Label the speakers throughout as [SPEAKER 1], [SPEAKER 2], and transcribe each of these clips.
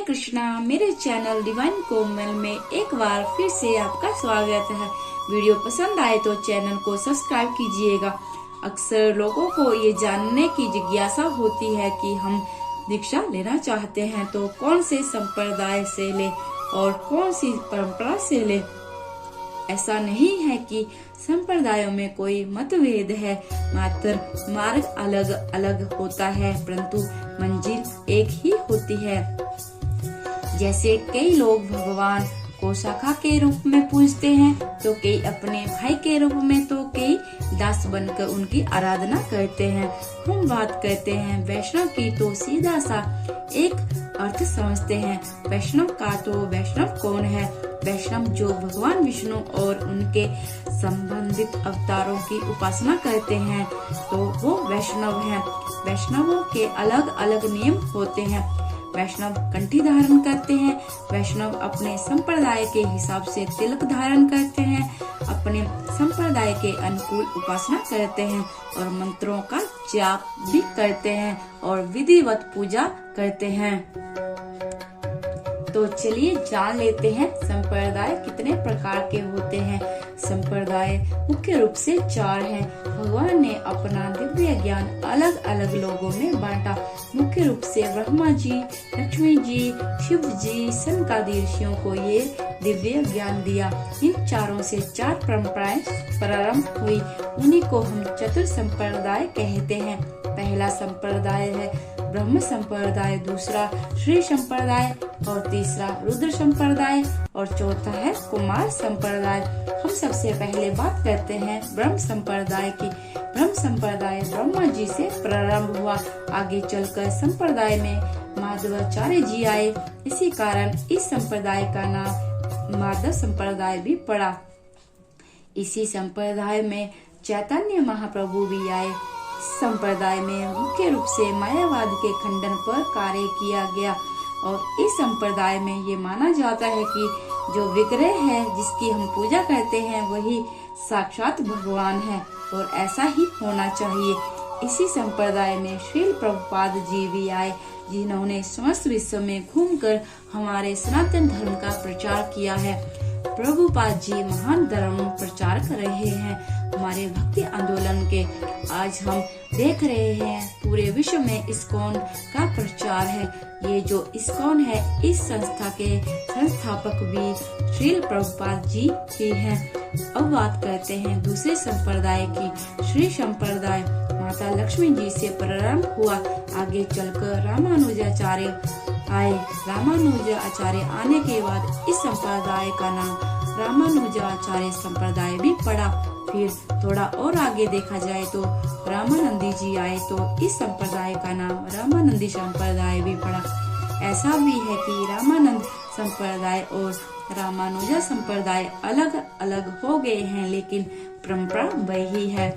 [SPEAKER 1] कृष्णा। मेरे channel divine कोमल में एक बार फिर से आपका स्वागत है। वीडियो पसंद आए तो चैनल को सब्सक्राइब कीजिएगा। अक्सर लोगों को ये जानने की जिज्ञासा होती है कि हम दीक्षा लेना चाहते हैं तो कौन से संप्रदाय से ले और कौन सी परंपरा से ले। ऐसा नहीं है कि संप्रदायों में कोई मतभेद है, मात्र मार्ग अलग अलग होता है, परंतु मंजिल एक ही होती है। जैसे कई लोग भगवान को शाखा के रूप में पूजते हैं तो कई अपने भाई के रूप में, तो कई दास बनकर उनकी आराधना करते हैं। हम बात करते हैं वैष्णव की तो सीधा सा एक अर्थ समझते हैं। वैष्णव का तो वैष्णव कौन है? वैष्णव जो भगवान विष्णु और उनके संबंधित अवतारों की उपासना करते हैं तो वो वैष्णव हैं। वैष्णवों के अलग अलग नियम होते हैं। वैष्णव कंठी धारण करते हैं। वैष्णव अपने संप्रदाय के हिसाब से तिलक धारण करते हैं, अपने संप्रदाय के अनुकूल उपासना करते हैं और मंत्रों का जाप भी करते हैं और विधिवत पूजा करते हैं। तो चलिए जान लेते हैं संप्रदाय कितने प्रकार के होते हैं। संप्रदाय मुख्य रूप से 4 हैं। भगवान ने अपना दिव्य ज्ञान अलग अलग लोगों में बांटा। मुख्य रूप से ब्रह्मा जी, लक्ष्मी जी, शिव जी, सनकादि ऋषियों को ये दिव्य ज्ञान दिया। इन चारों से 4 परंपराएं प्रारंभ हुई। उन्हीं को हम चतुर संप्रदाय कहते हैं। पहला संप्रदाय है ब्रह्म संप्रदाय, दूसरा श्री संप्रदाय और तीसरा रुद्र संप्रदाय और चौथा है कुमार संप्रदाय। हम सबसे पहले बात करते हैं ब्रह्म संप्रदाय की। ब्रह्म संप्रदाय ब्रह्मा जी से प्रारंभ हुआ। आगे चलकर संप्रदाय में माधवाचार्य जी आए। इसी कारण इस संप्रदाय का नाम माधव संप्रदाय भी पड़ा। इसी संप्रदाय में चैतन्य महाप्रभु भी आए। संप्रदाय में मुख्य रूप से मायावाद के खंडन पर कार्य किया गया और इस संप्रदाय में ये माना जाता है कि जो विग्रह है जिसकी हम पूजा करते हैं वही साक्षात भगवान है और ऐसा ही होना चाहिए। इसी संप्रदाय में श्रील प्रभुपाद जी भी आए, जिन्होंने समस्त विश्व में घूमकर हमारे सनातन धर्म का प्रचार किया है। प्रभुपाद जी महान धर्म प्रचार कर रहे हैं। हमारे भक्ति आंदोलन के आज हम देख रहे हैं पूरे विश्व में इस्कॉन का प्रचार है। ये जो इस्कॉन है इस संस्था के संस्थापक भी श्रील प्रभुपाद जी ही हैं। अब बात करते हैं दूसरे संप्रदाय की। श्री संप्रदाय माता लक्ष्मी जी से प्रारंभ हुआ। आगे चलकर रामानुजाचार्य आए। रामानुजाचार्य आने के बाद इस संप्रदाय का नाम रामानुजाचार्य संप्रदाय भी पड़ा। फिर थोड़ा और आगे देखा जाए तो रामानंदी जी आए तो इस संप्रदाय का नाम रामानंदी संप्रदाय भी पड़ा। ऐसा भी है कि रामानंद संप्रदाय और रामानुजा संप्रदाय अलग अलग हो गए हैं, लेकिन परंपरा वही है।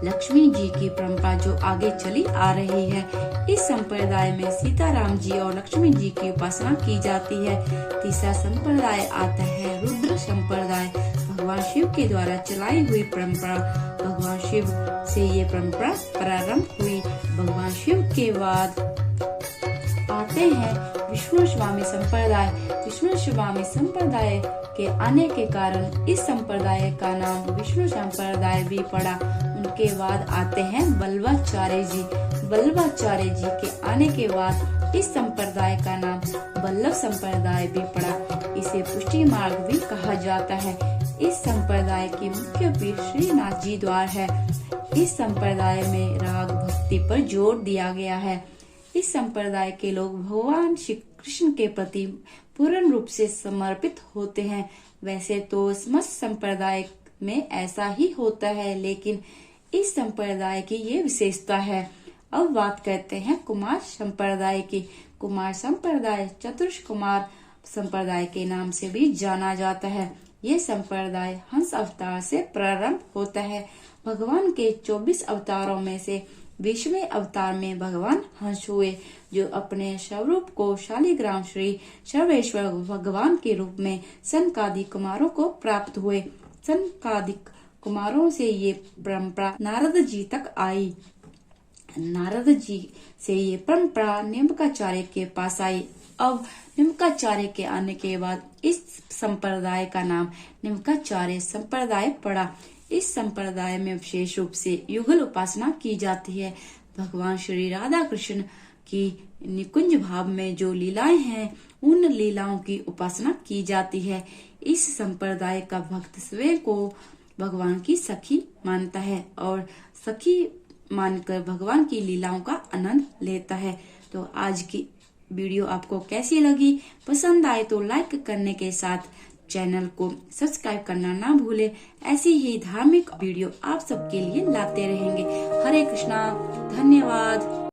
[SPEAKER 1] लक्ष्मी जी की परंपरा जो आगे चली आ रही है। इस संप्रदाय में सीताराम जी और लक्ष्मी जी की उपासना की जाती है। तीसरा संप्रदाय आता है रुद्र संप्रदाय। भगवान शिव के द्वारा चलाई हुई परंपरा। भगवान शिव से ये परंपरा प्रारंभ हुई। भगवान शिव के बाद आते हैं विष्णु स्वामी संप्रदाय। विष्णु स्वामी संप्रदाय के आने के कारण इस संप्रदाय का नाम विष्णु संप्रदाय भी पड़ा। उनके बाद आते हैं बल्लभाचार्य जी। बल्लभाचार्य जी के आने के बाद इस संप्रदाय का नाम बल्लभ संप्रदाय भी पड़ा। इसे पुष्टि मार्ग भी कहा जाता है। इस संप्रदाय के मुख्य पीठ श्रीनाथ जी द्वार है। इस संप्रदाय में राग भक्ति पर जोर दिया गया है। इस संप्रदाय के लोग भगवान श्री कृष्ण के प्रति पूर्ण रूप से समर्पित होते हैं। वैसे तो समस्त संप्रदाय में ऐसा ही होता है, लेकिन इस संप्रदाय की ये विशेषता है। अब बात करते हैं कुमार संप्रदाय की। कुमार संप्रदाय चतुर्थ कुमार संप्रदाय के नाम से भी जाना जाता है। ये संप्रदाय हंस अवतार से प्रारंभ होता है। भगवान के 24 अवतारों में से 20वें अवतार में भगवान हंस हुए, जो अपने स्वरूप को शालिग्राम श्री सर्वेश्वर भगवान के रूप में सनकादि कुमारों को प्राप्त हुए। सनकादि कुमारों से ये परंपरा नारद जी तक आई। नारद जी से ये परंपरा नीमकाचार्य के पास आई। अब निम्काचार्य के आने के बाद इस संप्रदाय का नाम निम्काचार्य संप्रदाय पड़ा। इस संप्रदाय में विशेष रूप से युगल उपासना की जाती है। भगवान श्री राधा कृष्ण की निकुंज भाव में जो लीलाएं हैं, उन लीलाओं की उपासना की जाती है। इस संप्रदाय का भक्त स्वयं को भगवान की सखी मानता है और सखी मानकर भगवान की लीलाओं का आनंद लेता है। तो आज की वीडियो आपको कैसी लगी? पसंद आए तो लाइक करने के साथ चैनल को सब्सक्राइब करना ना भूले। ऐसी ही धार्मिक वीडियो आप सबके लिए लाते रहेंगे। हरे कृष्णा, धन्यवाद।